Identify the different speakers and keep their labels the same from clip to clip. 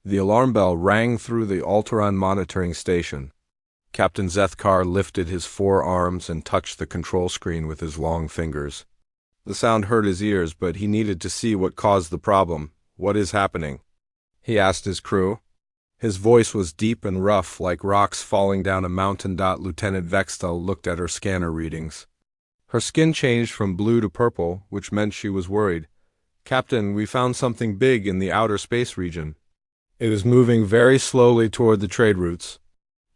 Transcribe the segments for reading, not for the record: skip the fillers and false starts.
Speaker 1: The alarm bell rang through the Alteron monitoring station. Captain Zethkar lifted his forearms and touched the control screen with his long fingers. The sound hurt his ears, but he needed to see what caused the problem. "What is happening?" he asked his crew. His voice was deep and rough, like rocks falling down a mountain. Lieutenant Vextel looked at her scanner readings. Her skin changed from blue to purple, which meant she was worried. "Captain, we found something big in the outer space region. It is moving very slowly toward the trade routes."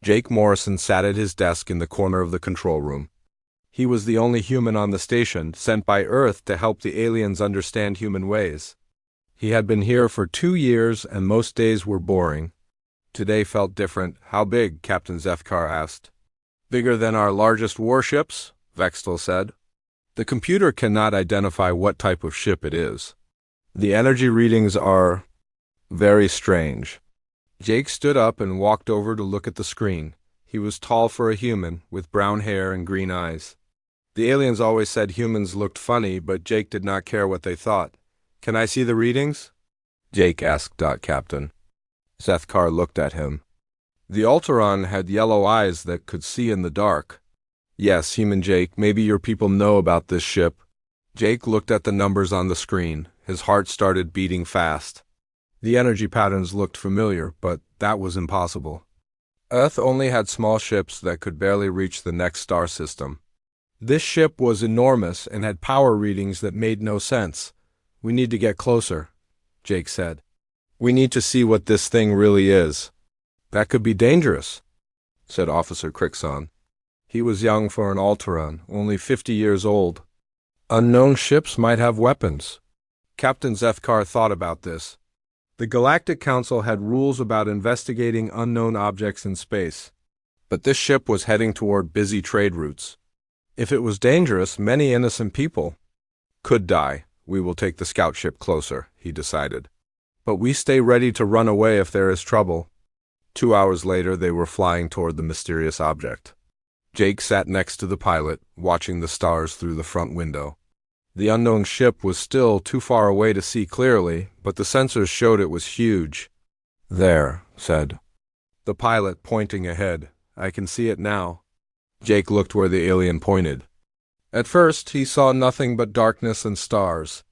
Speaker 1: Jake Morrison sat at his desk in the corner of the control room. He was the only human on the station, sent by Earth to help the aliens understand human ways. He had been here for 2 years, and most days were boring. Today felt different. "How big?" Captain Zethkar asked. "Bigger than our largest warships," Vextel said. "The computer cannot identify what type of ship it is. The energy readings are very strange." Jake stood up and walked over to look at the screen. He was tall for a human, with brown hair and green eyes. The aliens always said humans looked funny, but Jake did not care what they thought. "Can I see the readings?" Jake asked. Captain. Zethkar looked at him. The Alteron had yellow eyes that could see in the dark. "Yes, human Jake, maybe your people know about this ship." Jake looked at the numbers on the screen. His heart started beating fast. The energy patterns looked familiar, but that was impossible. Earth only had small ships that could barely reach the next star system. This ship was enormous and had power readings that made no sense. "We need to get closer," Jake said. "We need to see what this thing really is." "That could be dangerous," said Officer Crixon. He was young for an Alteron, only 50 years old. Unknown ships might have weapons. Captain Zethkar thought about this. The Galactic Council had rules about investigating unknown objects in space. But this ship was heading toward busy trade routes. If it was dangerous, many innocent people could die. "We will take the scout ship closer," he decided. "But we stay ready to run away if there is trouble." 2 hours later, they were flying toward the mysterious object. Jake sat next to the pilot, watching the stars through the front window. The unknown ship was still too far away to see clearly, but the sensors showed it was huge. "There," said the pilot, pointing ahead. "I can see it now." Jake looked where the alien pointed. At first, he saw nothing but darkness and stars.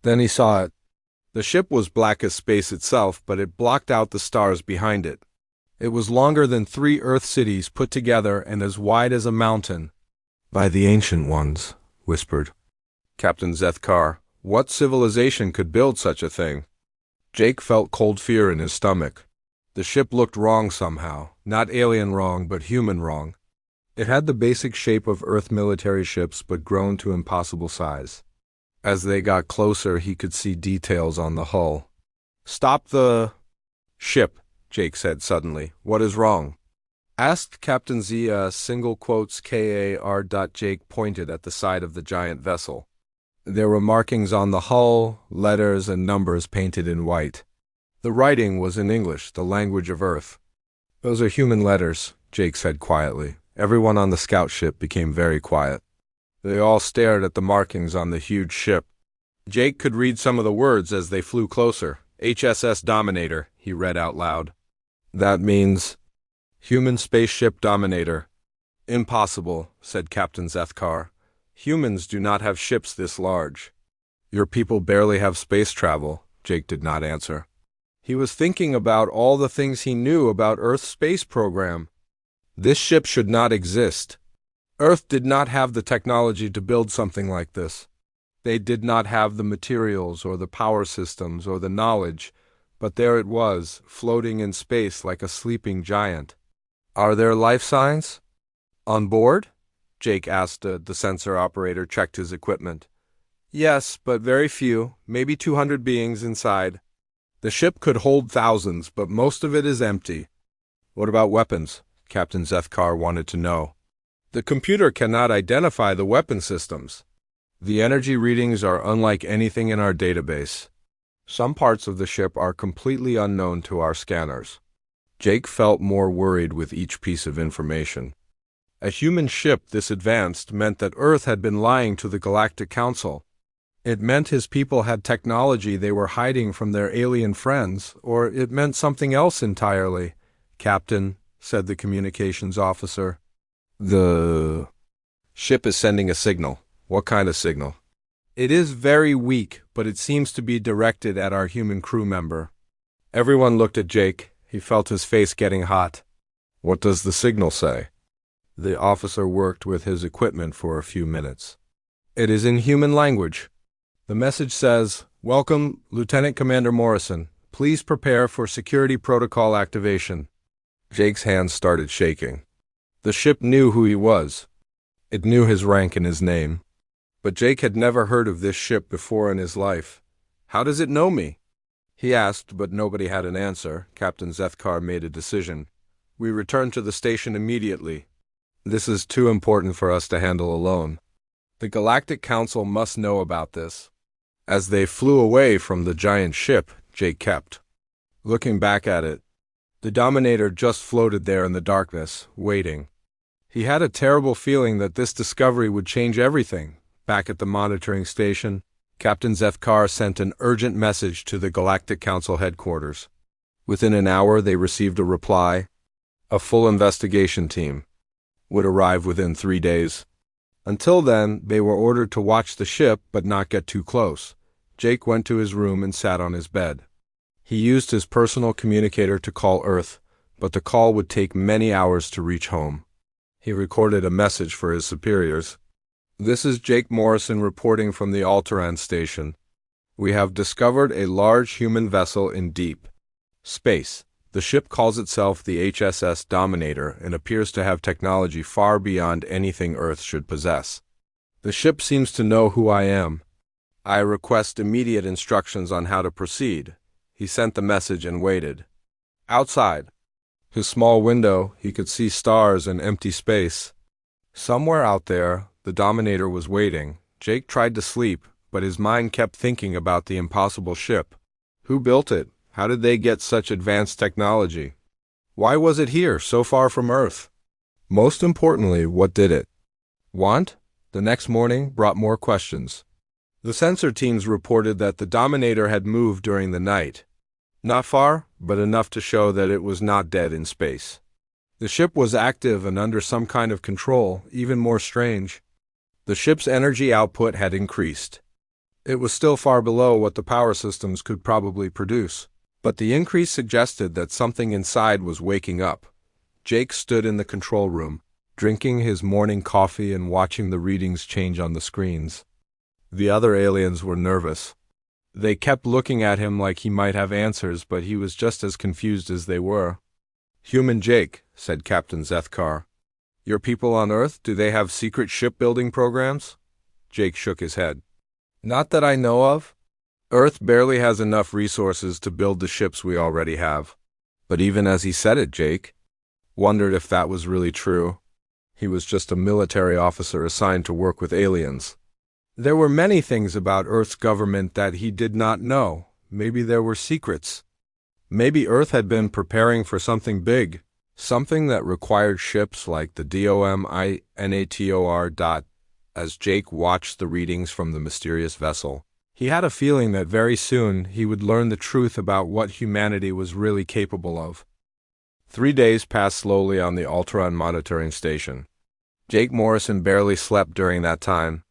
Speaker 1: Then he saw it. The ship was black as space itself, but it blocked out the stars behind it. It was longer than 3 Earth cities put together and as wide as a mountain. "By the ancient ones," whispered Captain Zethkar. "What civilization could build such a thing?" Jake felt cold fear in his stomach. The ship looked wrong somehow. Not alien wrong, but human wrong. It had the basic shape of Earth military ships, but grown to impossible size. As they got closer, he could see details on the hull. "Stop the ship," Jake said suddenly. "What is wrong?" Asked Captain Zia, single quotes KAR. Jake pointed at the side of the giant vessel. There were markings on the hull, letters and numbers painted in white. The writing was in English, the language of Earth. "Those are human letters," Jake said quietly. Everyone on the scout ship became very quiet. They all stared at the markings on the huge ship. Jake could read some of the words as they flew closer. "HSS Dominator," he read out loud. "That means Human Spaceship Dominator." "Impossible," said Captain Zethkar. "Humans do not have ships this large." "Your people barely have space travel," Jake did not answer. He was thinking about all the things he knew about Earth's space program. This ship should not exist. Earth did not have the technology to build something like this. They did not have the materials or the power systems or the knowledge, but there it was, floating in space like a sleeping giant. "Are there life signs on board?" Jake asked. The sensor operator checked his equipment. "Yes, but very few, maybe 200 beings inside. The ship could hold thousands, but most of it is empty." "What about weapons?" Captain Zethkar wanted to know. "The computer cannot identify the weapon systems. The energy readings are unlike anything in our database. Some parts of the ship are completely unknown to our scanners." Jake felt more worried with each piece of information. A human ship this advanced meant that Earth had been lying to the Galactic Council. It meant his people had technology they were hiding from their alien friends, or it meant something else entirely. "Captain," said the communications officer, "the ship is sending a signal." "What kind of signal?" "It is very weak, but it seems to be directed at our human crew member." Everyone looked at Jake. He felt his face getting hot. "What does the signal say?" The officer worked with his equipment for a few minutes. "It is in human language. The message says, 'Welcome, Lieutenant Commander Morrison. Please prepare for security protocol activation.'" Jake's hands started shaking. The ship knew who he was. It knew his rank and his name. But Jake had never heard of this ship before in his life. "How does it know me?" he asked, but nobody had an answer. Captain Zethkar made a decision. "We return to the station immediately. This is too important for us to handle alone. The Galactic Council must know about this." As they flew away from the giant ship, Jake kept looking back at it. The Dominator just floated there in the darkness, waiting. He had a terrible feeling that this discovery would change everything. Back at the monitoring station, Captain Zethkar sent an urgent message to the Galactic Council headquarters. Within an hour, they received a reply. A full investigation team would arrive within 3 days. Until then, they were ordered to watch the ship but not get too close. Jake went to his room and sat on his bed. He used his personal communicator to call Earth, but the call would take many hours to reach home. He recorded a message for his superiors. "This is Jake Morrison reporting from the Altaran station. We have discovered a large human vessel in deep space. The ship calls itself the HSS Dominator and appears to have technology far beyond anything Earth should possess. The ship seems to know who I am. I request immediate instructions on how to proceed." He sent the message and waited. Outside his small window, he could see stars and empty space. Somewhere out there, the Dominator was waiting. Jake tried to sleep, but his mind kept thinking about the impossible ship. Who built it? How did they get such advanced technology? Why was it here, so far from Earth? Most importantly, what did it want? The next morning brought more questions. The sensor teams reported that the Dominator had moved during the night. Not far, but enough to show that it was not dead in space. The ship was active and under some kind of control. Even more strange, the ship's energy output had increased. It was still far below what the power systems could probably produce, but the increase suggested that something inside was waking up. Jake stood in the control room, drinking his morning coffee and watching the readings change on the screens. The other aliens were nervous. They kept looking at him like he might have answers, but he was just as confused as they were. "Human Jake," said Captain Zethkar. "Your people on Earth, do they have secret shipbuilding programs?" Jake shook his head. "Not that I know of. Earth barely has enough resources to build the ships we already have." But even as he said it, Jake wondered if that was really true. He was just a military officer assigned to work with aliens. There were many things about Earth's government that he did not know. Maybe there were secrets. Maybe Earth had been preparing for something big, something that required ships like the DOMINATOR. As Jake watched the readings from the mysterious vessel, he had a feeling that very soon he would learn the truth about what humanity was really capable of. 3 days passed slowly on the Altaran monitoring station. Jake Morrison barely slept during that time.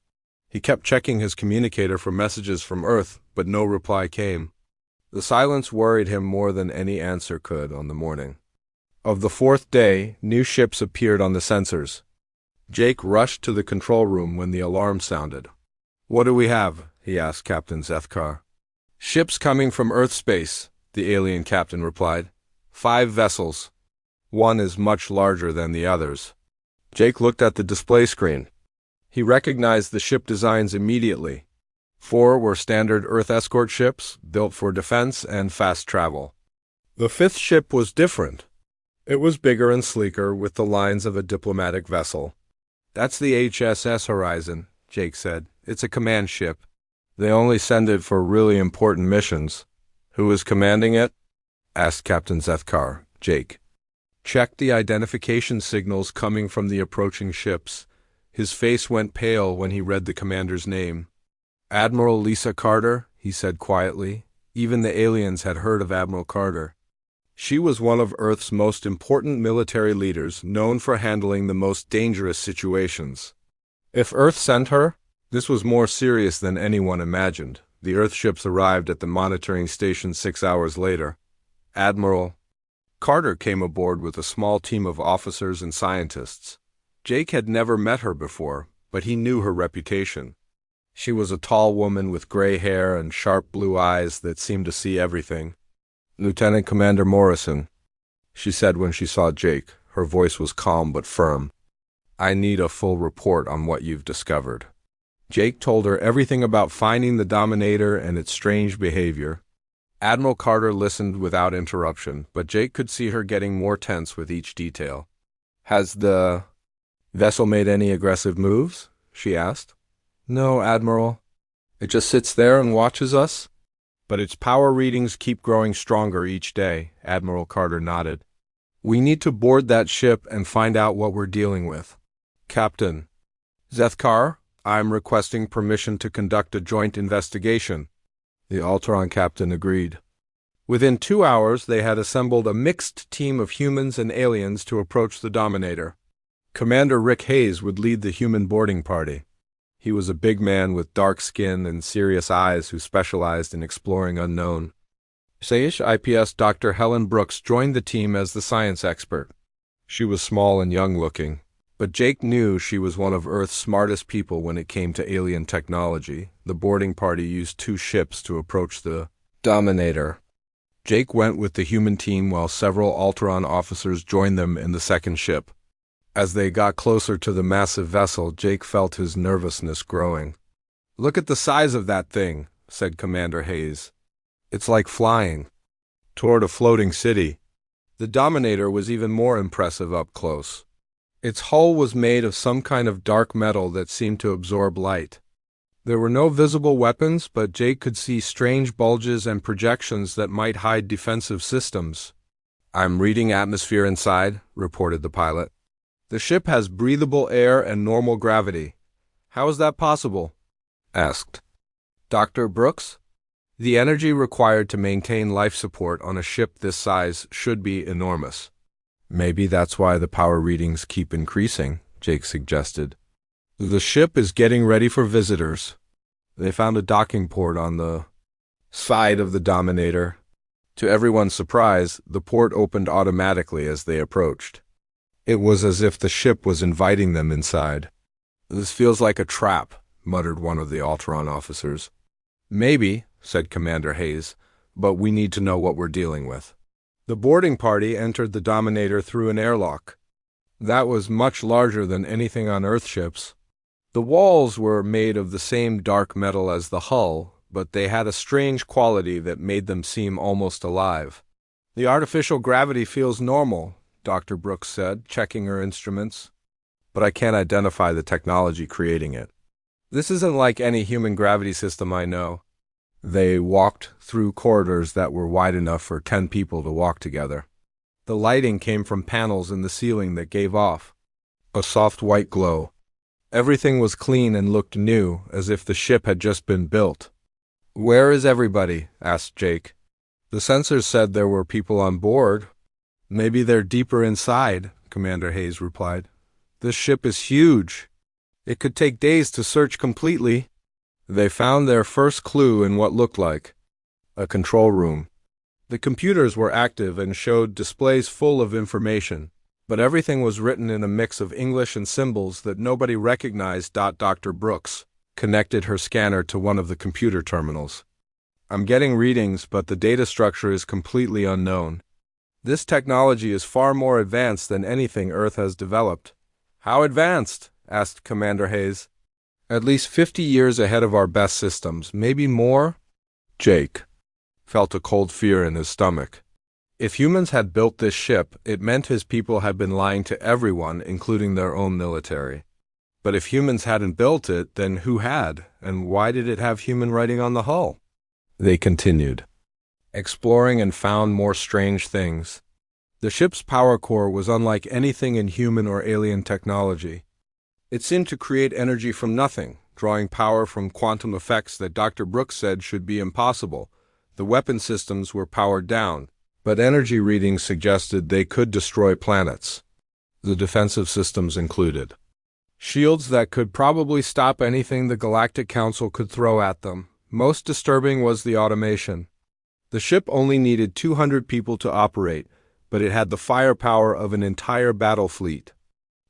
Speaker 1: He kept checking his communicator for messages from Earth, but no reply came. The silence worried him more than any answer could on the morning of the 4th day. New ships appeared on the sensors. Jake rushed to the control room when the alarm sounded. "What do we have?" he asked Captain Zethkar. "Ships coming from Earth space," the alien captain replied. 5 vessels. One is much larger than the others." Jake looked at the display screen. He recognized the ship designs immediately. 4 were standard Earth escort ships, built for defense and fast travel. The 5th ship was different. It was bigger and sleeker, with the lines of a diplomatic vessel. "That's the HSS Horizon," Jake said. "It's a command ship. They only send it for really important missions." "Who is commanding it?" asked Captain Zethkar. Jake checked the identification signals coming from the approaching ships. His face went pale when he read the commander's name. Admiral Lisa Carter, he said quietly. Even the aliens had heard of Admiral Carter. She was one of Earth's most important military leaders, known for handling the most dangerous situations. If Earth sent her, this was more serious than anyone imagined. The Earthships arrived at the monitoring station 6 hours later. Admiral Carter came aboard with a small team of officers and scientists. Jake had never met her before, but he knew her reputation. She was a tall woman with gray hair and sharp blue eyes that seemed to see everything. "Lieutenant Commander Morrison," she said when she saw Jake. Her voice was calm but firm. "I need a full report on what you've discovered." Jake told her everything about finding the Dominator and its strange behavior. Admiral Carter listened without interruption, but Jake could see her getting more tense with each detail. "Has the vessel made any aggressive moves?" she asked. "No, Admiral. It just sits there and watches us." "But its power readings keep growing stronger each day," Admiral Carter nodded. "We need to board that ship and find out what we're dealing with." "Captain Zethkar, I'm requesting permission to conduct a joint investigation." The Alteron captain agreed. Within 2 hours, they had assembled a mixed team of humans and aliens to approach the Dominator. Commander Rick Hayes would lead the human boarding party. He was a big man with dark skin and serious eyes who specialized in exploring unknown. Saish IPS Dr. Helen Brooks joined the team as the science expert. She was small and young-looking, but Jake knew she was one of Earth's smartest people when it came to alien technology. The boarding party used 2 ships to approach the Dominator. Jake went with the human team while several Alteron officers joined them in the second ship. As they got closer to the massive vessel, Jake felt his nervousness growing. "Look at the size of that thing," said Commander Hayes. "It's like flying toward a floating city." The Dominator was even more impressive up close. Its hull was made of some kind of dark metal that seemed to absorb light. There were no visible weapons, but Jake could see strange bulges and projections that might hide defensive systems. "I'm reading atmosphere inside," reported the pilot. "The ship has breathable air and normal gravity." "How is that possible?" asked Dr. Brooks. "The energy required to maintain life support on a ship this size should be enormous." "Maybe that's why the power readings keep increasing," Jake suggested. "The ship is getting ready for visitors." They found a docking port on the side of the Dominator. To everyone's surprise, the port opened automatically as they approached. It was as if the ship was inviting them inside. "This feels like a trap," muttered one of the Alteron officers. "Maybe," said Commander Hayes, "but we need to know what we're dealing with." The boarding party entered the Dominator through an airlock. That was much larger than anything on Earthships. The walls were made of the same dark metal as the hull, but they had a strange quality that made them seem almost alive. "The artificial gravity feels normal," Dr. Brooks said, checking her instruments. "But I can't identify the technology creating it. This isn't like any human gravity system I know." They walked through corridors that were wide enough for 10 people to walk together. The lighting came from panels in the ceiling that gave off a soft white glow. Everything was clean and looked new, as if the ship had just been built. "Where is everybody?" asked Jake. "The sensors said there were people on board." "Maybe they're deeper inside," Commander Hayes replied. "This ship is huge. It could take days to search completely." They found their first clue in what looked like a control room. The computers were active and showed displays full of information, but everything was written in a mix of English and symbols that nobody recognized. Dr. Brooks connected her scanner to one of the computer terminals. "I'm getting readings, but the data structure is completely unknown. This technology is far more advanced than anything Earth has developed." "How advanced?" asked Commander Hayes. "At least 50 years ahead of our best systems, maybe more." Jake felt a cold fear in his stomach. If humans had built this ship, it meant his people had been lying to everyone, including their own military. But if humans hadn't built it, then who had, and why did it have human writing on the hull? They continued, exploring, and found more strange things. The ship's power core was unlike anything in human or alien technology. It seemed to create energy from nothing, drawing power from quantum effects that Dr. Brooks said should be impossible. The weapon systems were powered down, but energy readings suggested they could destroy planets. The defensive systems included shields that could probably stop anything the Galactic Council could throw at them. Most disturbing was the automation. The ship only needed 200 people to operate, but it had the firepower of an entire battle fleet.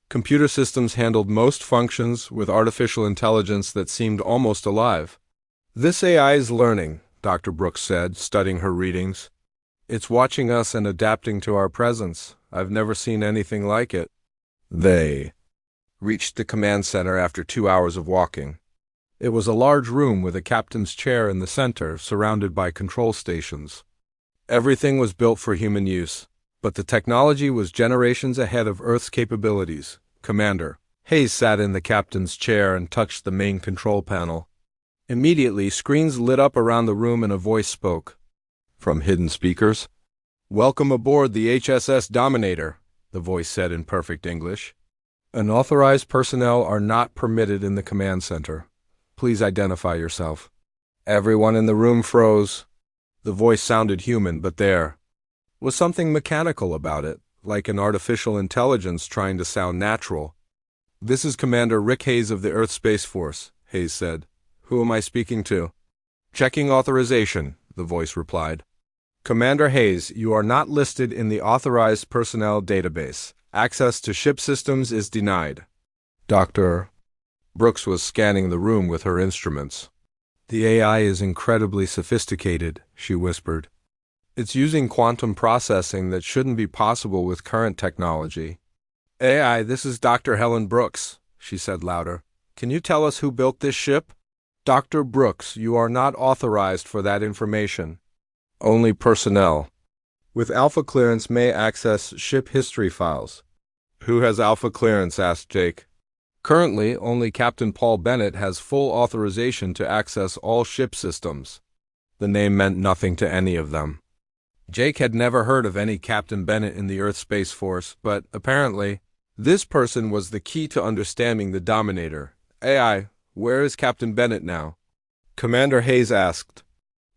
Speaker 1: Computer systems handled most functions with artificial intelligence that seemed almost alive. "This AI is learning," Dr. Brooks said, studying her readings. "It's watching us and adapting to our presence. I've never seen anything like it." They reached the command center after 2 hours of walking. It was a large room with a captain's chair in the center, surrounded by control stations. Everything was built for human use, but the technology was generations ahead of Earth's capabilities. Commander Hayes sat in the captain's chair and touched the main control panel. Immediately, screens lit up around the room and a voice spoke from hidden speakers. "Welcome aboard the HSS Dominator," the voice said in perfect English. "Unauthorized personnel are not permitted in the command center. Please identify yourself." Everyone in the room froze. The voice sounded human, but there was something mechanical about it, like an artificial intelligence trying to sound natural. "This is Commander Rick Hayes of the Earth Space Force," Hayes said. "Who am I speaking to?" "Checking authorization," the voice replied. "Commander Hayes, you are not listed in the authorized personnel database. Access to ship systems is denied." Dr. Brooks was scanning the room with her instruments. "The AI is incredibly sophisticated," she whispered. "It's using quantum processing that shouldn't be possible with current technology." "AI, this is Dr. Helen Brooks," she said louder. "Can you tell us who built this ship?" "Dr. Brooks, you are not authorized for that information. Only personnel with alpha clearance may access ship history files." "Who has alpha clearance?" asked Jake. "Currently, only Captain Paul Bennett has full authorization to access all ship systems." The name meant nothing to any of them. Jake had never heard of any Captain Bennett in the Earth Space Force, but apparently, this person was the key to understanding the Dominator. "AI, where is Captain Bennett now?" Commander Hayes asked.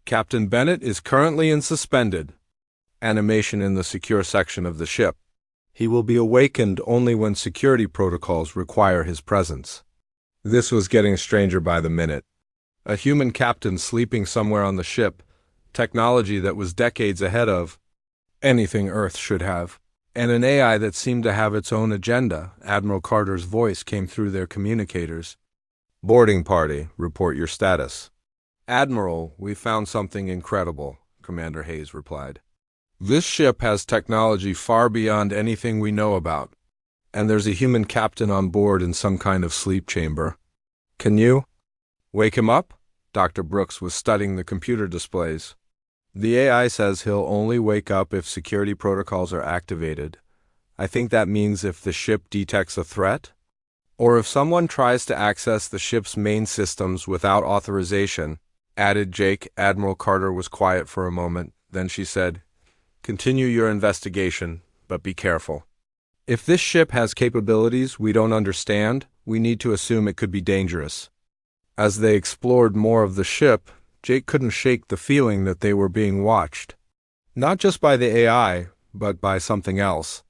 Speaker 1: "Captain Bennett is currently in suspended animation in the secure section of the ship. He will be awakened only when security protocols require his presence." This was getting stranger by the minute. A human captain sleeping somewhere on the ship, technology that was decades ahead of anything Earth should have, and an AI that seemed to have its own agenda. Admiral Carter's voice came through their communicators. "Boarding party, report your status." "Admiral, we found something incredible," Commander Hayes replied. "This ship has technology far beyond anything we know about, and there's a human captain on board in some kind of sleep chamber. Can you wake him up?" Dr. Brooks was studying the computer displays. "The AI says he'll only wake up if security protocols are activated. I think that means if the ship detects a threat, or if someone tries to access the ship's main systems without authorization," added Jake. Admiral Carter was quiet for a moment. Then she said, "Continue your investigation, but be careful. If this ship has capabilities we don't understand, we need to assume it could be dangerous." As they explored more of the ship, Jake couldn't shake the feeling that they were being watched. Not just by the AI, but by something else.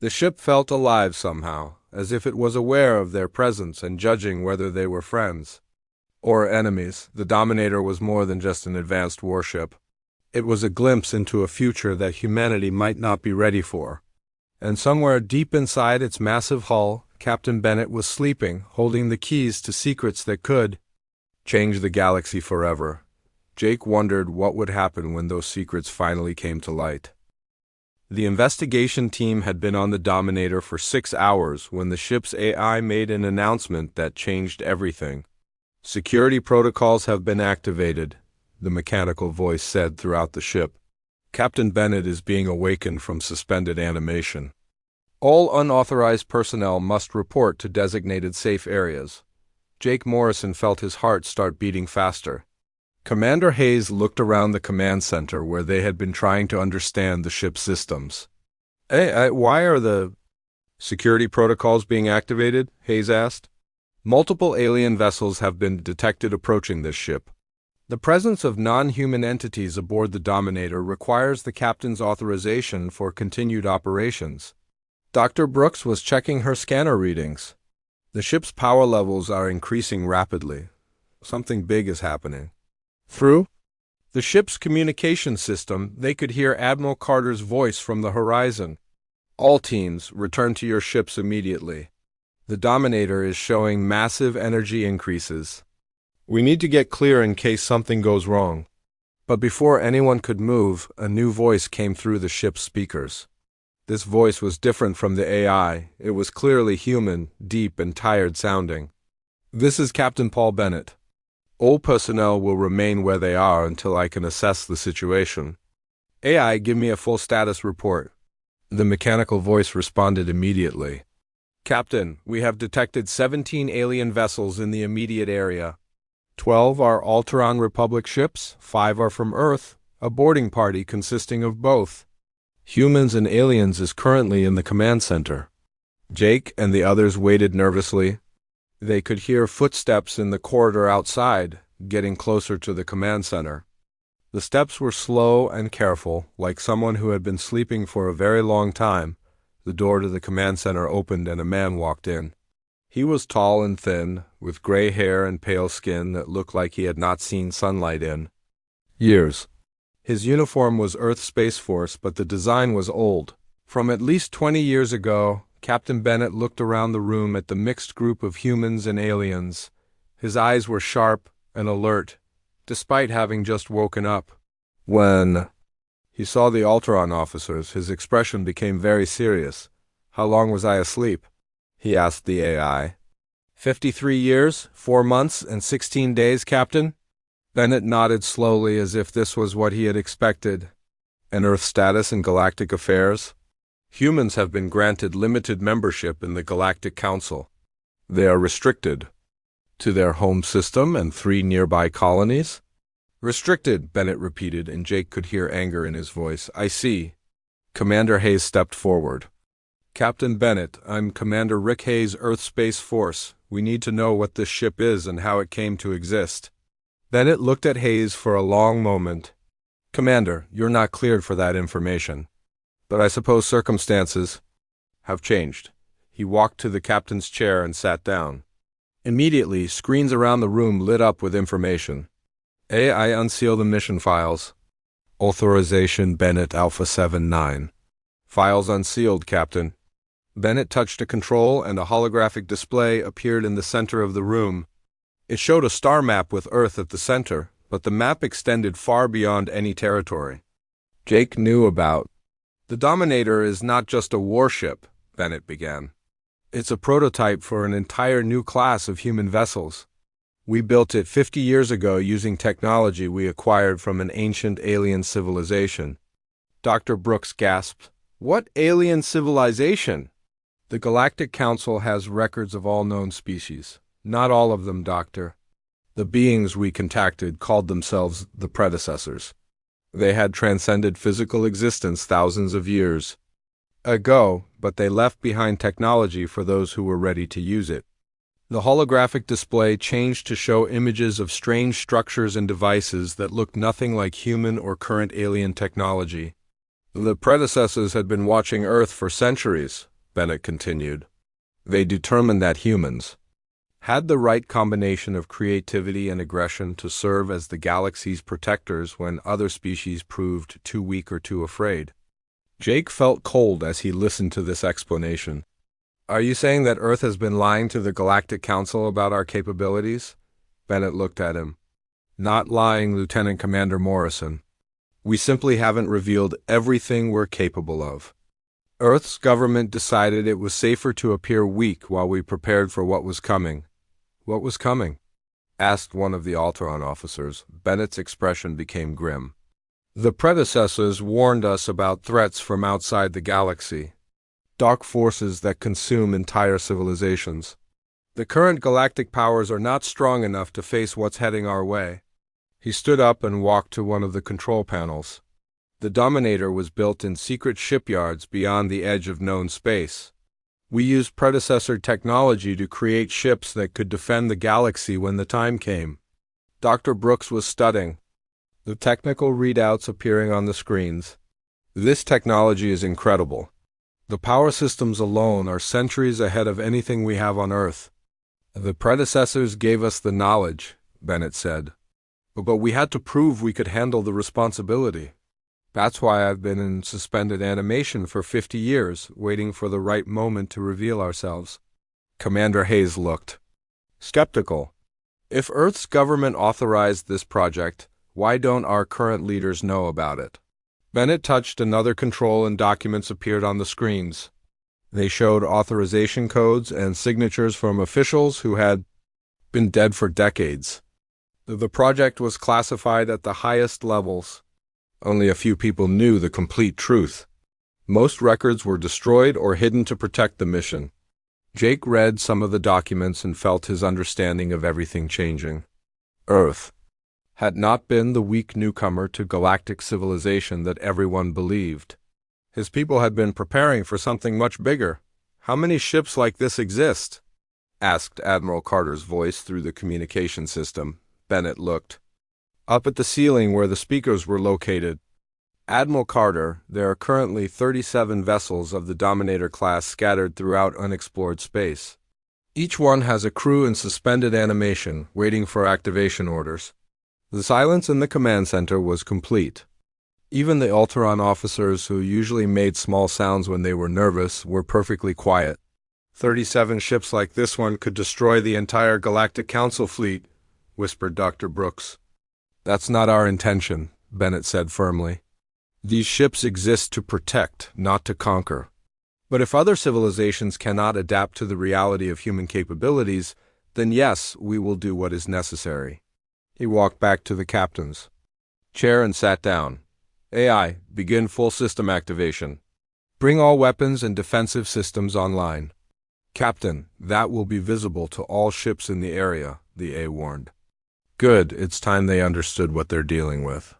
Speaker 1: The ship felt alive somehow, as if it was aware of their presence and judging whether they were friends or enemies. The Dominator was more than just an advanced warship. It was a glimpse into a future that humanity might not be ready for. And somewhere deep inside its massive hull, Captain Bennett was sleeping, holding the keys to secrets that could change the galaxy forever. Jake wondered what would happen when those secrets finally came to light. The investigation team had been on the Dominator for 6 hours when the ship's AI made an announcement that changed everything. "Security protocols have been activated," the mechanical voice said throughout the ship. "Captain Bennett is being awakened from suspended animation. All unauthorized personnel must report to designated safe areas." Jake Morrison felt his heart start beating faster. Commander Hayes looked around the command center where they had been trying to understand the ship's systems. Why are the security protocols being activated?" Hayes asked. Multiple alien vessels have been detected approaching this ship. The presence of non-human entities aboard the Dominator requires the captain's authorization for continued operations. Dr. Brooks was checking her scanner readings. The ship's power levels are increasing rapidly. Something big is happening. Through the ship's communication system, they could hear Admiral Carter's voice from the horizon. All teams, return to your ships immediately. The Dominator is showing massive energy increases. We need to get clear in case something goes wrong. But before anyone could move, a new voice came through the ship's speakers. This voice was different from the AI. It was clearly human, deep and tired sounding. This is Captain Paul Bennett. All personnel will remain where they are until I can assess the situation. AI, give me a full status report. The mechanical voice responded immediately. Captain, we have detected 17 alien vessels in the immediate area. 12 are Alteron Republic ships, 5 are from Earth, a boarding party consisting of both. Humans and aliens is currently in the command center. Jake and the others waited nervously. They could hear footsteps in the corridor outside, getting closer to the command center. The steps were slow and careful, like someone who had been sleeping for a very long time. The door to the command center opened and a man walked in. He was tall and thin, with gray hair and pale skin that looked like he had not seen sunlight in years. His uniform was Earth Space Force, but the design was old. From at least 20 years ago, Captain Bennett looked around the room at the mixed group of humans and aliens. His eyes were sharp and alert, despite having just woken up. When he saw the Alteron officers, his expression became very serious. How long was I asleep? He asked the AI. 53 years, 4 months, and 16 days, Captain. Bennett nodded slowly as if this was what he had expected. And Earth status in galactic affairs? Humans have been granted limited membership in the Galactic Council. They are restricted to their home system and 3 nearby colonies. Restricted, Bennett repeated, and Jake could hear anger in his voice. I see. Commander Hayes stepped forward. Captain Bennett, I'm Commander Rick Hayes, Earth Space Force. We need to know what this ship is and how it came to exist. Bennett looked at Hayes for a long moment. Commander, you're not cleared for that information. But I suppose circumstances have changed. He walked to the captain's chair and sat down. Immediately, screens around the room lit up with information. AI, unseal the mission files. Authorization Bennett Alpha 7-9. Files unsealed, Captain. Bennett touched a control and a holographic display appeared in the center of the room. It showed a star map with Earth at the center, but the map extended far beyond any territory Jake knew about. The Dominator is not just a warship, Bennett began. It's a prototype for an entire new class of human vessels. We built it 50 years ago using technology we acquired from an ancient alien civilization. Dr. Brooks gasped. What alien civilization? The Galactic Council has records of all known species. Not all of them, Doctor. The beings we contacted called themselves the predecessors. They had transcended physical existence thousands of years ago, but they left behind technology for those who were ready to use it. The holographic display changed to show images of strange structures and devices that looked nothing like human or current alien technology. The predecessors had been watching Earth for centuries, Bennett continued. They determined that humans had the right combination of creativity and aggression to serve as the galaxy's protectors when other species proved too weak or too afraid. Jake felt cold as he listened to this explanation. Are you saying that Earth has been lying to the Galactic Council about our capabilities? Bennett looked at him. Not lying, Lieutenant Commander Morrison. We simply haven't revealed everything we're capable of. Earth's government decided it was safer to appear weak while we prepared for what was coming. What was coming? Asked one of the Alteron officers. Bennett's expression became grim. The predecessors warned us about threats from outside the galaxy. Dark forces that consume entire civilizations. The current galactic powers are not strong enough to face what's heading our way. He stood up and walked to one of the control panels. The Dominator was built in secret shipyards beyond the edge of known space. We used predecessor technology to create ships that could defend the galaxy when the time came. Dr. Brooks was studying the technical readouts appearing on the screens. This technology is incredible. The power systems alone are centuries ahead of anything we have on Earth. The predecessors gave us the knowledge, Bennett said. But we had to prove we could handle the responsibility. That's why I've been in suspended animation for 50 years, waiting for the right moment to reveal ourselves. Commander Hayes looked skeptical. If Earth's government authorized this project, why don't our current leaders know about it? Bennett touched another control and documents appeared on the screens. They showed authorization codes and signatures from officials who had been dead for decades. The project was classified at the highest levels. Only a few people knew the complete truth. Most records were destroyed or hidden to protect the mission. Jake read some of the documents and felt his understanding of everything changing. Earth had not been the weak newcomer to galactic civilization that everyone believed. His people had been preparing for something much bigger. How many ships like this exist? Asked Admiral Carter's voice through the communication system. Bennett looked up at the ceiling where the speakers were located. Admiral Carter, there are currently 37 vessels of the Dominator class scattered throughout unexplored space. Each one has a crew in suspended animation, waiting for activation orders. The silence in the command center was complete. Even the Alteron officers, who usually made small sounds when they were nervous, were perfectly quiet. 37 ships like this one could destroy the entire Galactic Council fleet, whispered Dr. Brooks. That's not our intention, Bennett said firmly. These ships exist to protect, not to conquer. But if other civilizations cannot adapt to the reality of human capabilities, then yes, we will do what is necessary. He walked back to the captain's chair and sat down. AI, begin full system activation. Bring all weapons and defensive systems online. Captain, that will be visible to all ships in the area, the A warned. Good, it's time they understood what they're dealing with.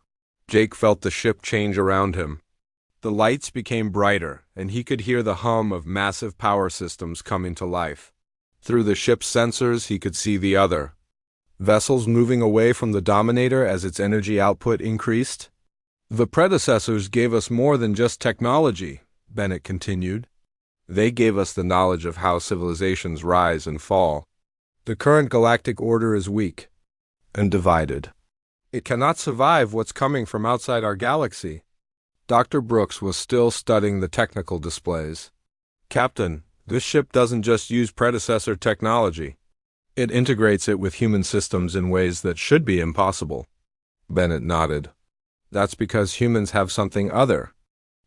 Speaker 1: Jake felt the ship change around him. The lights became brighter, and he could hear the hum of massive power systems coming to life. Through the ship's sensors, he could see the other vessels moving away from the Dominator as its energy output increased. The predecessors gave us more than just technology, Bennett continued. They gave us the knowledge of how civilizations rise and fall. The current galactic order is weak and divided. It cannot survive what's coming from outside our galaxy. Dr. Brooks was still studying the technical displays. Captain, this ship doesn't just use predecessor technology. It integrates it with human systems in ways that should be impossible. Bennett nodded. That's because humans have something other.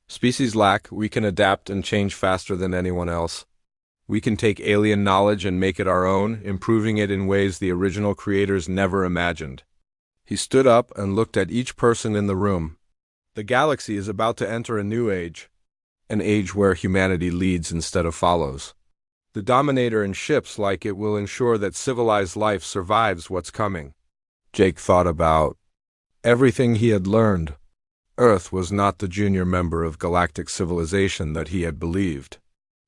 Speaker 1: Species lack, we can adapt and change faster than anyone else. We can take alien knowledge and make it our own, improving it in ways the original creators never imagined. He stood up and looked at each person in the room. The galaxy is about to enter a new age, an age where humanity leads instead of follows. The Dominator and ships like it will ensure that civilized life survives what's coming. Jake thought about everything he had learned. Earth was not the junior member of galactic civilization that he had believed.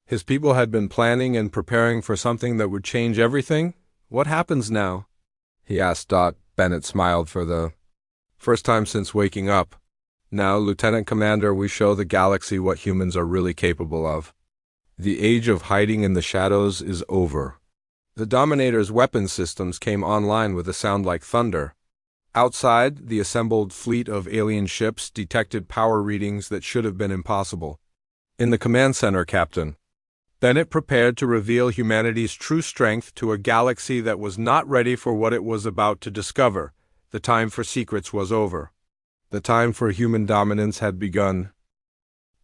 Speaker 1: His people had been planning and preparing for something that would change everything. What happens now? He asked Dot. Bennett smiled for the first time since waking up. Now, Lieutenant Commander, we show the galaxy what humans are really capable of. The age of hiding in the shadows is over. The Dominator's weapon systems came online with a sound like thunder. Outside, the assembled fleet of alien ships detected power readings that should have been impossible. In the command center, Captain, Bennett prepared to reveal humanity's true strength to a galaxy that was not ready for what it was about to discover. The time for secrets was over. The time for human dominance had begun.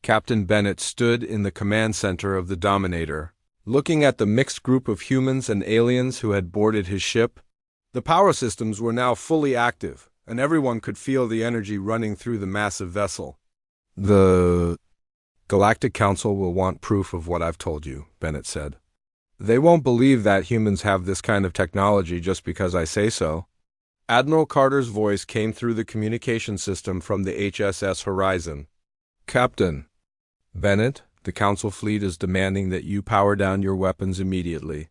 Speaker 1: Captain Bennett stood in the command center of the Dominator, looking at the mixed group of humans and aliens who had boarded his ship. The power systems were now fully active, and everyone could feel the energy running through the massive vessel. The Galactic Council will want proof of what I've told you, Bennett said. They won't believe that humans have this kind of technology just because I say so. Admiral Carter's voice came through the communication system from the HSS Horizon. Captain Bennett, The Council fleet is demanding that you power down your weapons immediately.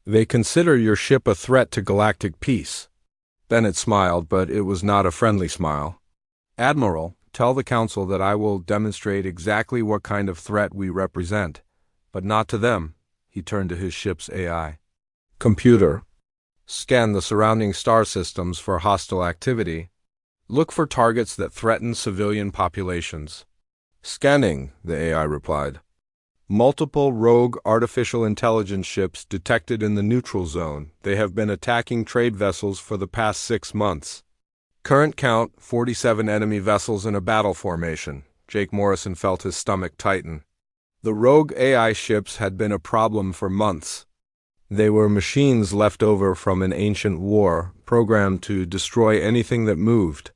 Speaker 1: They consider your ship a threat to galactic peace. Bennett smiled, but it was not a friendly smile. Admiral, tell the Council that I will demonstrate exactly what kind of threat we represent, but not to them. He turned to his ship's AI. Computer, scan the surrounding star systems for hostile activity. Look for targets that threaten civilian populations. Scanning, the AI replied. Multiple rogue artificial intelligence ships detected in the neutral zone. They have been attacking trade vessels for the past 6 months. Current count, 47 enemy vessels in a battle formation. Jake Morrison felt his stomach tighten. The rogue AI ships had been a problem for months. They were machines left over from an ancient war, programmed to destroy anything that moved.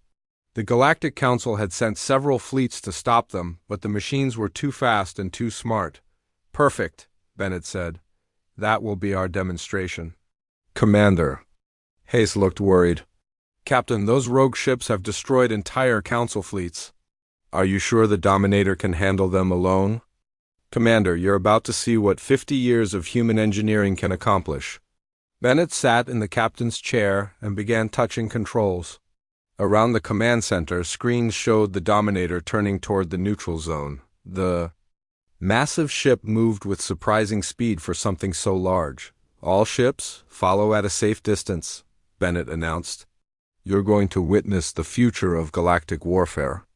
Speaker 1: The Galactic Council had sent several fleets to stop them, but the machines were too fast and too smart. Perfect, Bennett said. That will be our demonstration. Commander. Hayes looked worried. Captain, those rogue ships have destroyed entire Council fleets. Are you sure the Dominator can handle them alone? Commander, you're about to see what 50 years of human engineering can accomplish. Bennett sat in the captain's chair and began touching controls. Around the command center, screens showed the Dominator turning toward the neutral zone. The massive ship moved with surprising speed for something so large. All ships, follow at a safe distance, Bennett announced. You're going to witness the future of galactic warfare.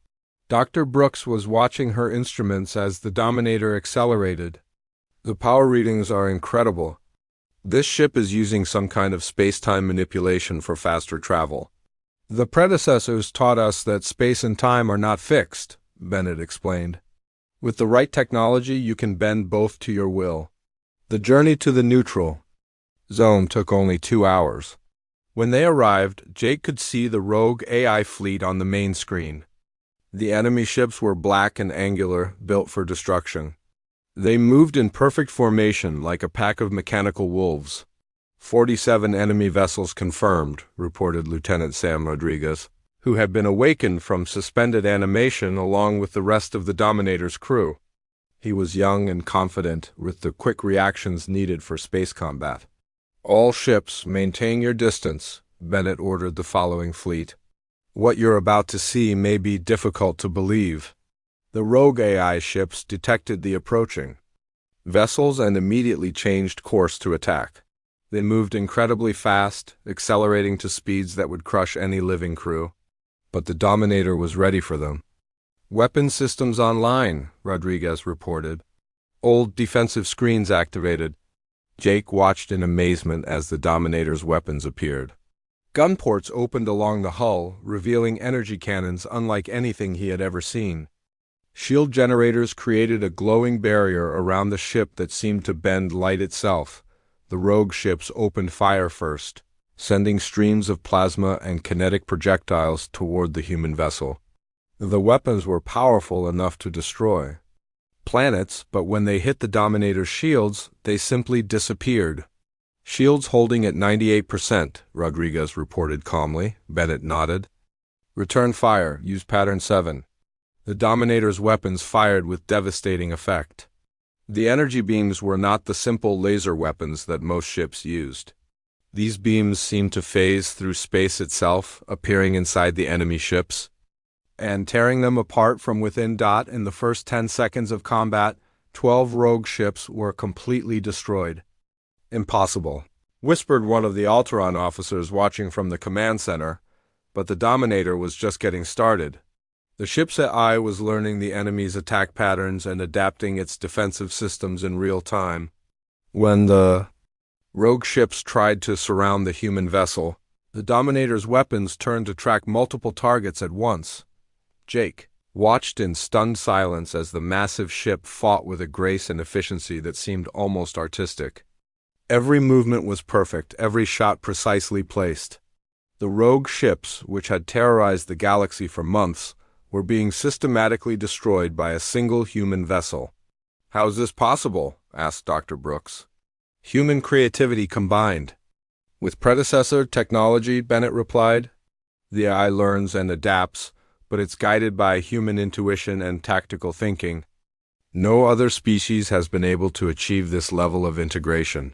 Speaker 1: Dr. Brooks was watching her instruments as the Dominator accelerated. The power readings are incredible. This ship is using some kind of space-time manipulation for faster travel. The predecessors taught us that space and time are not fixed, Bennett explained. With the right technology, you can bend both to your will. The journey to the neutral zone took only 2 hours. When they arrived, Jake could see the rogue AI fleet on the main screen. The enemy ships were black and angular, built for destruction. They moved in perfect formation like a pack of mechanical wolves. 47 enemy vessels confirmed, reported Lieutenant Sam Rodriguez, who had been awakened from suspended animation along with the rest of the Dominator's crew. He was young and confident, with the quick reactions needed for space combat. All ships, maintain your distance, Bennett ordered the following fleet. What you're about to see may be difficult to believe. The rogue AI ships detected the approaching vessels and immediately changed course to attack. They moved incredibly fast, accelerating to speeds that would crush any living crew. But the Dominator was ready for them. Weapon systems online, Rodriguez reported. Old defensive screens activated. Jake watched in amazement as the Dominator's weapons appeared. Gun ports opened along the hull, revealing energy cannons unlike anything he had ever seen. Shield generators created a glowing barrier around the ship that seemed to bend light itself. The rogue ships opened fire first, sending streams of plasma and kinetic projectiles toward the human vessel. The weapons were powerful enough to destroy planets, but when they hit the Dominator's shields, they simply disappeared. Shields holding at 98%, Rodriguez reported calmly. Bennett nodded. Return fire. Use pattern 7. The Dominator's weapons fired with devastating effect. The energy beams were not the simple laser weapons that most ships used. These beams seemed to phase through space itself, appearing inside the enemy ships, and tearing them apart from within. In the first 10 seconds of combat, 12 rogue ships were completely destroyed. Impossible, whispered one of the Alteron officers watching from the command center, but the Dominator was just getting started. The ship's AI was learning the enemy's attack patterns and adapting its defensive systems in real time. When the rogue ships tried to surround the human vessel, the Dominator's weapons turned to track multiple targets at once. Jake watched in stunned silence as the massive ship fought with a grace and efficiency that seemed almost artistic. Every movement was perfect, every shot precisely placed. The rogue ships, which had terrorized the galaxy for months, were being systematically destroyed by a single human vessel. "How is this possible?" asked Dr. Brooks. "Human creativity combined with predecessor technology," Bennett replied. "The AI learns and adapts, but it's guided by human intuition and tactical thinking. No other species has been able to achieve this level of integration.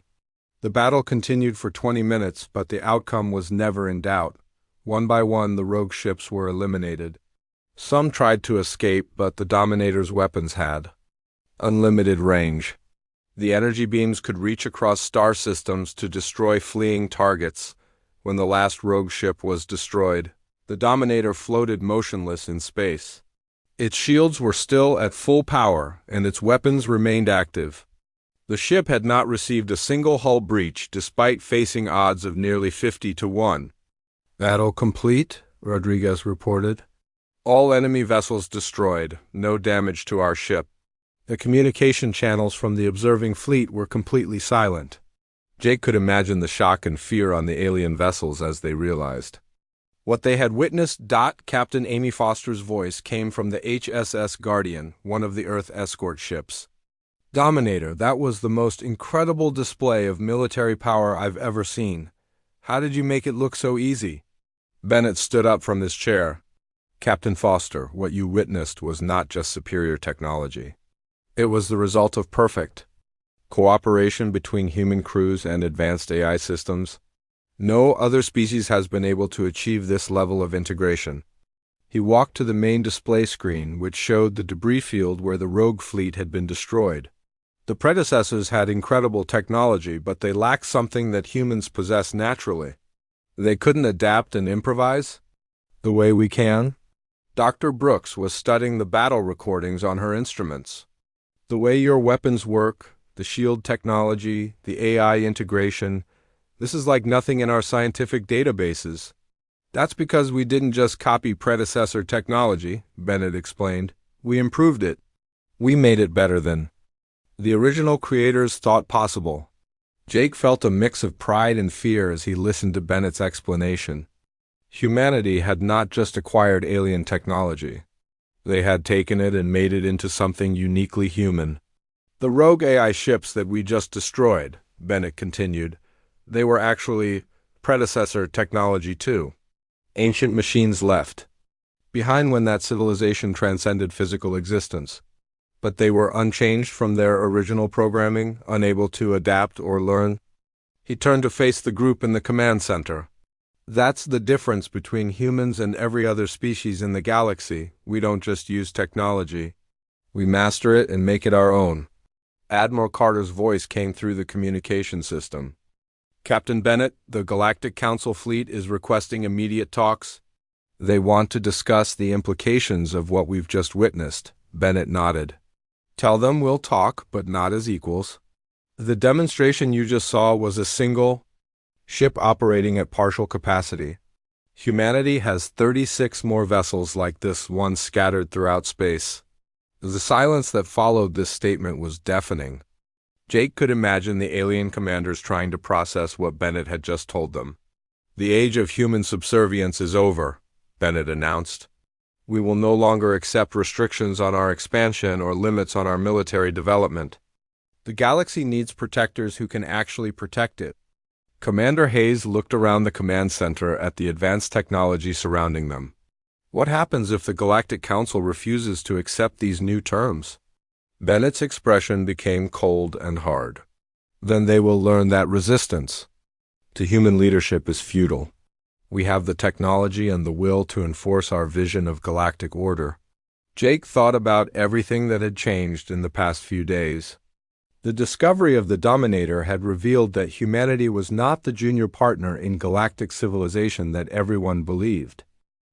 Speaker 1: The battle continued for 20 minutes, but the outcome was never in doubt. One by one, the rogue ships were eliminated. Some tried to escape, but the Dominator's weapons had unlimited range. The energy beams could reach across star systems to destroy fleeing targets. When the last rogue ship was destroyed, the Dominator floated motionless in space. Its shields were still at full power, and its weapons remained active. The ship had not received a single hull breach, despite facing odds of nearly 50-1. "Battle complete," Rodriguez reported. "All enemy vessels destroyed, no damage to our ship." The communication channels from the observing fleet were completely silent. Jake could imagine the shock and fear on the alien vessels as they realized what they had witnessed. Captain Amy Foster's voice came from the HSS Guardian, one of the Earth escort ships. "Dominator, that was the most incredible display of military power I've ever seen. How did you make it look so easy?" Bennett stood up from his chair. "Captain Foster, what you witnessed was not just superior technology. It was the result of perfect cooperation between human crews and advanced AI systems. No other species has been able to achieve this level of integration." He walked to the main display screen, which showed the debris field where the rogue fleet had been destroyed. The predecessors had incredible technology, but they lacked something that humans possess naturally. They couldn't adapt and improvise the way we can. Dr. Brooks was studying the battle recordings on her instruments. "The way your weapons work, the shield technology, the AI integration, this is like nothing in our scientific databases." "That's because we didn't just copy predecessor technology," Bennett explained. "We improved it. We made it better than the original creators thought possible." Jake felt a mix of pride and fear as he listened to Bennett's explanation. Humanity had not just acquired alien technology. They had taken it and made it into something uniquely human. "The rogue AI ships that we just destroyed," Bennett continued, "they were actually predecessor technology too. Ancient machines left behind when that civilization transcended physical existence. But they were unchanged from their original programming, unable to adapt or learn." He turned to face the group in the command center. "That's the difference between humans and every other species in the galaxy. We don't just use technology. We master it and make it our own." Admiral Carter's voice came through the communication system. "Captain Bennett, the Galactic Council fleet is requesting immediate talks. They want to discuss the implications of what we've just witnessed." Bennett nodded. "Tell them we'll talk, but not as equals. The demonstration you just saw was a single ship operating at partial capacity. Humanity has 36 more vessels like this one scattered throughout space." The silence that followed this statement was deafening. Jake could imagine the alien commanders trying to process what Bennett had just told them. "The age of human subservience is over," Bennett announced. "We will no longer accept restrictions on our expansion or limits on our military development. The galaxy needs protectors who can actually protect it." Commander Hayes looked around the command center at the advanced technology surrounding them. "What happens if the Galactic Council refuses to accept these new terms?" Bennett's expression became cold and hard. "Then they will learn that resistance to human leadership is futile. We have the technology and the will to enforce our vision of galactic order." Jake thought about everything that had changed in the past few days. The discovery of the Dominator had revealed that humanity was not the junior partner in galactic civilization that everyone believed.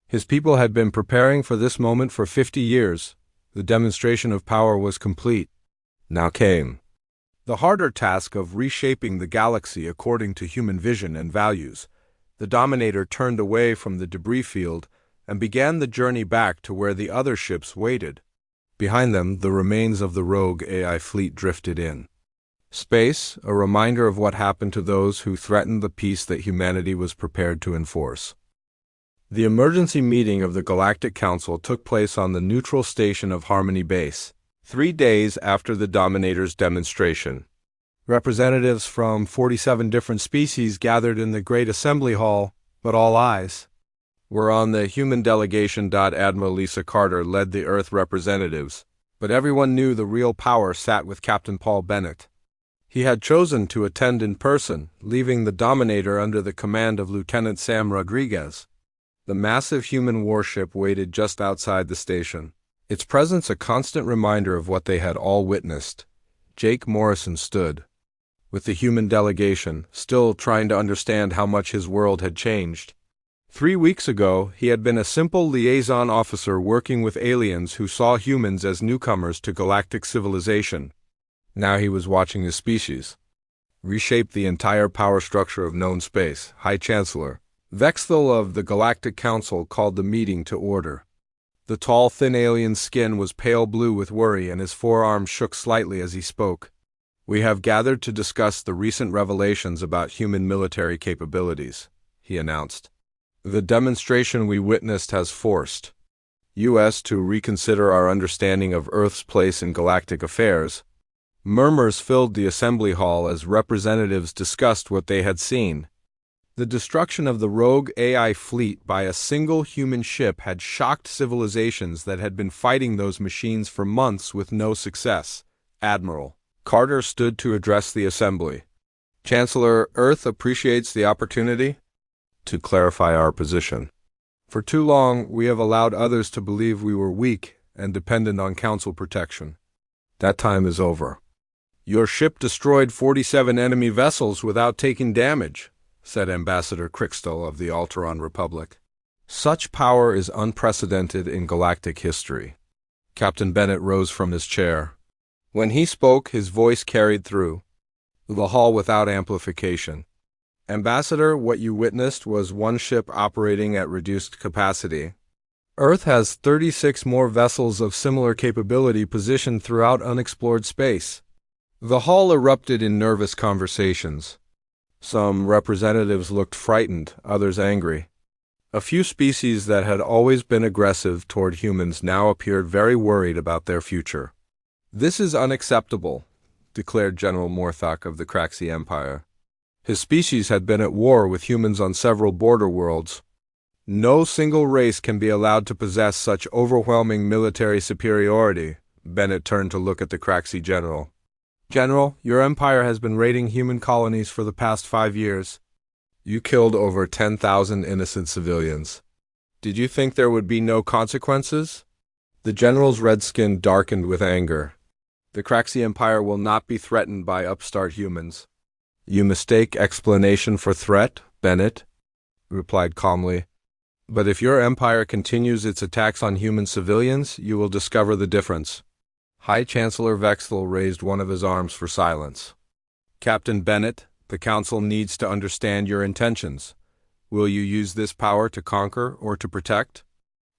Speaker 1: His people had been preparing for this moment for 50 years. The demonstration of power was complete. Now came the harder task of reshaping the galaxy according to human vision and values. The Dominator turned away from the debris field and began the journey back to where the other ships waited. Behind them, the remains of the rogue AI fleet drifted in. Space, a reminder of what happened to those who threatened the peace that humanity was prepared to enforce. The emergency meeting of the Galactic Council took place on the neutral station of Harmony Base, 3 days after the Dominator's demonstration. Representatives from 47 different species gathered in the Great Assembly Hall, but all eyes were on the human delegation. Admiral Lisa Carter led the Earth representatives, But everyone knew the real power sat with Captain Paul Bennett. He had chosen to attend in person, leaving the Dominator under the command of Lieutenant Sam Rodriguez. The massive human warship waited just outside the station, its presence a constant reminder of what they had all witnessed. Jake Morrison stood, with the human delegation, still trying to understand how much his world had changed. 3 weeks ago, he had been a simple liaison officer working with aliens who saw humans as newcomers to galactic civilization. Now he was watching his species reshape the entire power structure of known space. High Chancellor Vexthal of the Galactic Council called the meeting to order. The tall, thin alien's skin was pale blue with worry, and his forearms shook slightly as he spoke. "We have gathered to discuss the recent revelations about human military capabilities," he announced. "The demonstration we witnessed has forced U.S. to reconsider our understanding of Earth's place in galactic affairs." Murmurs filled the assembly hall as representatives discussed what they had seen. The destruction of the rogue AI fleet by a single human ship had shocked civilizations that had been fighting those machines for months with no success. Admiral Carter stood to address the assembly. "Chancellor, Earth appreciates the opportunity to clarify our position. For too long, we have allowed others to believe we were weak and dependent on Council protection. That time is over." "Your ship destroyed 47 enemy vessels without taking damage," said Ambassador Crixtal of the Alteron Republic. "Such power is unprecedented in galactic history." Captain Bennett rose from his chair. When he spoke, his voice carried through the hall without amplification. "Ambassador, what you witnessed was one ship operating at reduced capacity. Earth has 36 more vessels of similar capability positioned throughout unexplored space." The hall erupted in nervous conversations. Some representatives looked frightened, others angry. A few species that had always been aggressive toward humans now appeared very worried about their future. "This is unacceptable," declared General Morthok of the Craxi Empire. His species had been at war with humans on several border worlds. "No single race can be allowed to possess such overwhelming military superiority." Bennett turned to look at the Craxi general. "General, your empire has been raiding human colonies for the past 5 years. You killed over 10,000 innocent civilians. Did you think there would be no consequences?" The general's red skin darkened with anger. "The Craxi Empire will not be threatened by upstart humans." "You mistake explanation for threat, Bennett," replied calmly. "But if your empire continues its attacks on human civilians, you will discover the difference." High Chancellor Vexthal raised one of his arms for silence. "Captain Bennett, the Council needs to understand your intentions. Will you use this power to conquer or to protect?"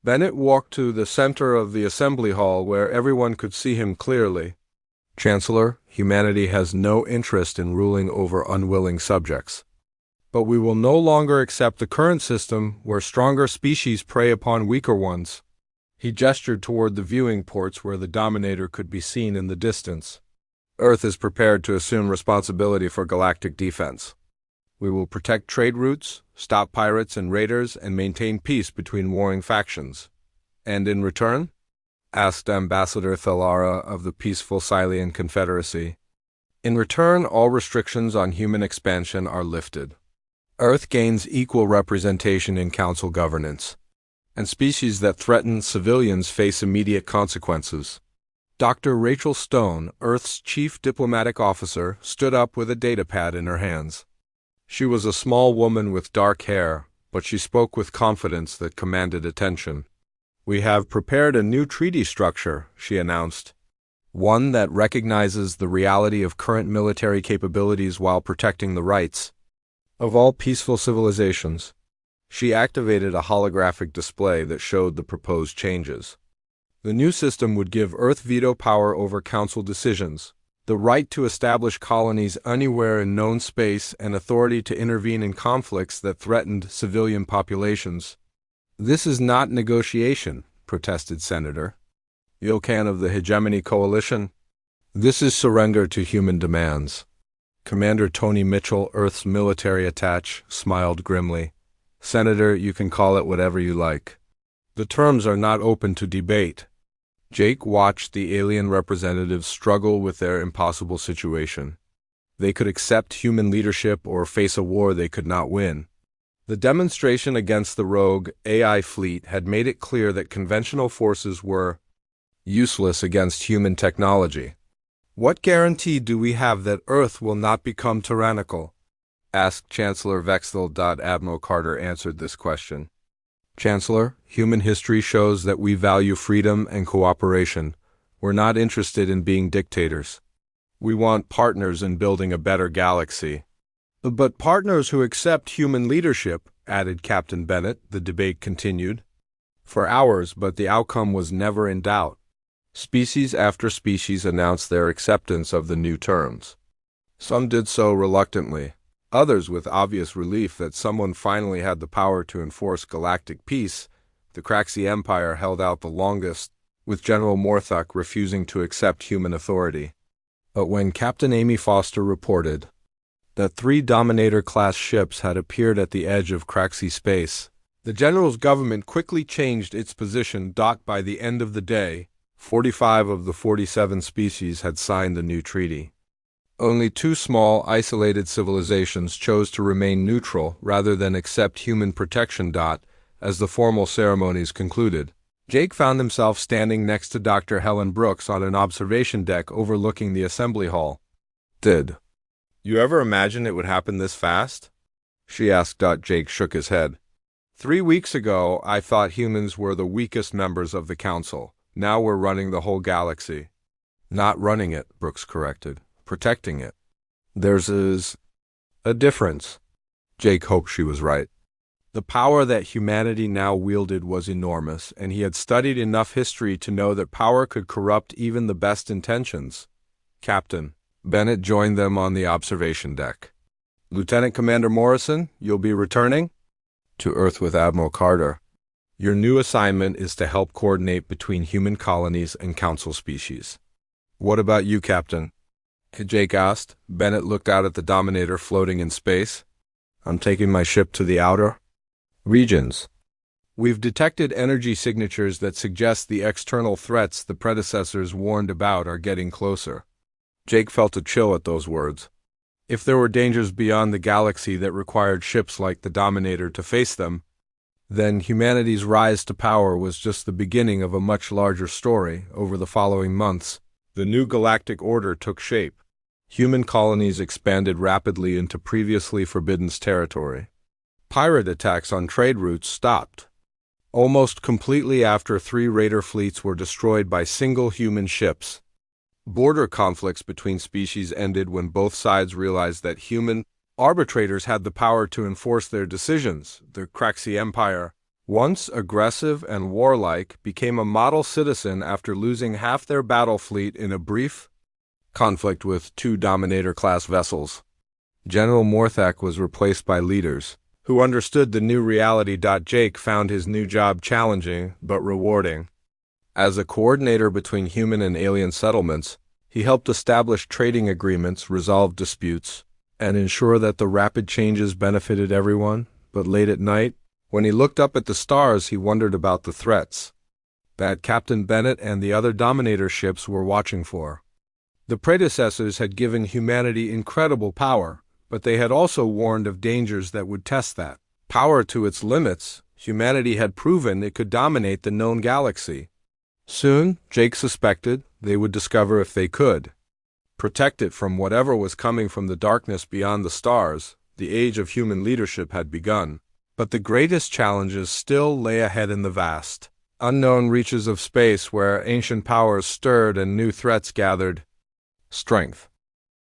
Speaker 1: Bennett walked to the center of the assembly hall where everyone could see him clearly. "Chancellor, humanity has no interest in ruling over unwilling subjects. But we will no longer accept the current system where stronger species prey upon weaker ones." He gestured toward the viewing ports where the Dominator could be seen in the distance. "Earth is prepared to assume responsibility for galactic defense. We will protect trade routes, stop pirates and raiders, and maintain peace between warring factions." "And in return?" asked Ambassador Thalara of the peaceful Scylian Confederacy. "In return, all restrictions on human expansion are lifted. Earth gains equal representation in Council governance, and species that threaten civilians face immediate consequences." Dr. Rachel Stone, Earth's chief diplomatic officer, stood up with a datapad in her hands. She was a small woman with dark hair, but she spoke with confidence that commanded attention. "We have prepared a new treaty structure," she announced. "One that recognizes the reality of current military capabilities while protecting the rights of all peaceful civilizations." She activated a holographic display that showed the proposed changes. The new system would give Earth veto power over Council decisions, the right to establish colonies anywhere in known space, and authority to intervene in conflicts that threatened civilian populations. "This is not negotiation," protested Senator Yilkan of the Hegemony Coalition. "This is surrender to human demands." Commander Tony Mitchell, Earth's military attaché, smiled grimly. "Senator, you can call it whatever you like. The terms are not open to debate." Jake watched the alien representatives struggle with their impossible situation. They could accept human leadership or face a war they could not win. The demonstration against the rogue AI fleet had made it clear that conventional forces were useless against human technology. "What guarantee do we have that Earth will not become tyrannical?" asked Chancellor Vexel. Admiral Carter answered this question. "Chancellor, human history shows that we value freedom and cooperation. We're not interested in being dictators. We want partners in building a better galaxy." "But partners who accept human leadership," added Captain Bennett. The debate continued for hours, but the outcome was never in doubt. Species after species announced their acceptance of the new terms. Some did so reluctantly, others with obvious relief that someone finally had the power to enforce galactic peace. The Craxi Empire held out the longest, with General Morthuk refusing to accept human authority. But when Captain Amy Foster reported that 3 Dominator-class ships had appeared at the edge of Craxi space, the General's government quickly changed its position. By the end of the day, 45 of the 47 species had signed the new treaty. Only 2 small, isolated civilizations chose to remain neutral rather than accept human protection. As the formal ceremonies concluded, Jake found himself standing next to Dr. Helen Brooks on an observation deck overlooking the assembly hall. "Did you ever imagine it would happen this fast?" she asked. Jake shook his head. "3 weeks ago, I thought humans were the weakest members of the council. Now we're running the whole galaxy." "Not running it," Brooks corrected. "Protecting it. There's a difference." Jake hoped she was right. The power that humanity now wielded was enormous, and he had studied enough history to know that power could corrupt even the best intentions. "Captain." Bennett joined them on the observation deck. "Lieutenant Commander Morrison, you'll be returning to Earth with Admiral Carter. Your new assignment is to help coordinate between human colonies and council species." "What about you, Captain?" Jake asked. Bennett looked out at the Dominator floating in space. "I'm taking my ship to the outer regions. We've detected energy signatures that suggest the external threats the predecessors warned about are getting closer." Jake felt a chill at those words. If there were dangers beyond the galaxy that required ships like the Dominator to face them, then humanity's rise to power was just the beginning of a much larger story. Over the following months, the new galactic order took shape. Human colonies expanded rapidly into previously forbidden territory. Pirate attacks on trade routes stopped almost completely after 3 raider fleets were destroyed by single human ships. Border conflicts between species ended when both sides realized that human arbitrators had the power to enforce their decisions. The Craxi Empire, once aggressive and warlike, became a model citizen after losing half their battle fleet in a brief conflict with 2 Dominator-class vessels. General Morthuk was replaced by leaders who understood the new reality. Jake found his new job challenging but rewarding. As a coordinator between human and alien settlements, he helped establish trading agreements, resolve disputes, and ensure that the rapid changes benefited everyone. But late at night, when he looked up at the stars, he wondered about the threats that Captain Bennett and the other Dominator ships were watching for. The predecessors had given humanity incredible power, but they had also warned of dangers that would test that power to its limits. Humanity had proven it could dominate the known galaxy. Soon, Jake suspected, they would discover if they could protect it from whatever was coming from the darkness beyond the stars. The age of human leadership had begun. But the greatest challenges still lay ahead in the vast, unknown reaches of space where ancient powers stirred and new threats gathered strength.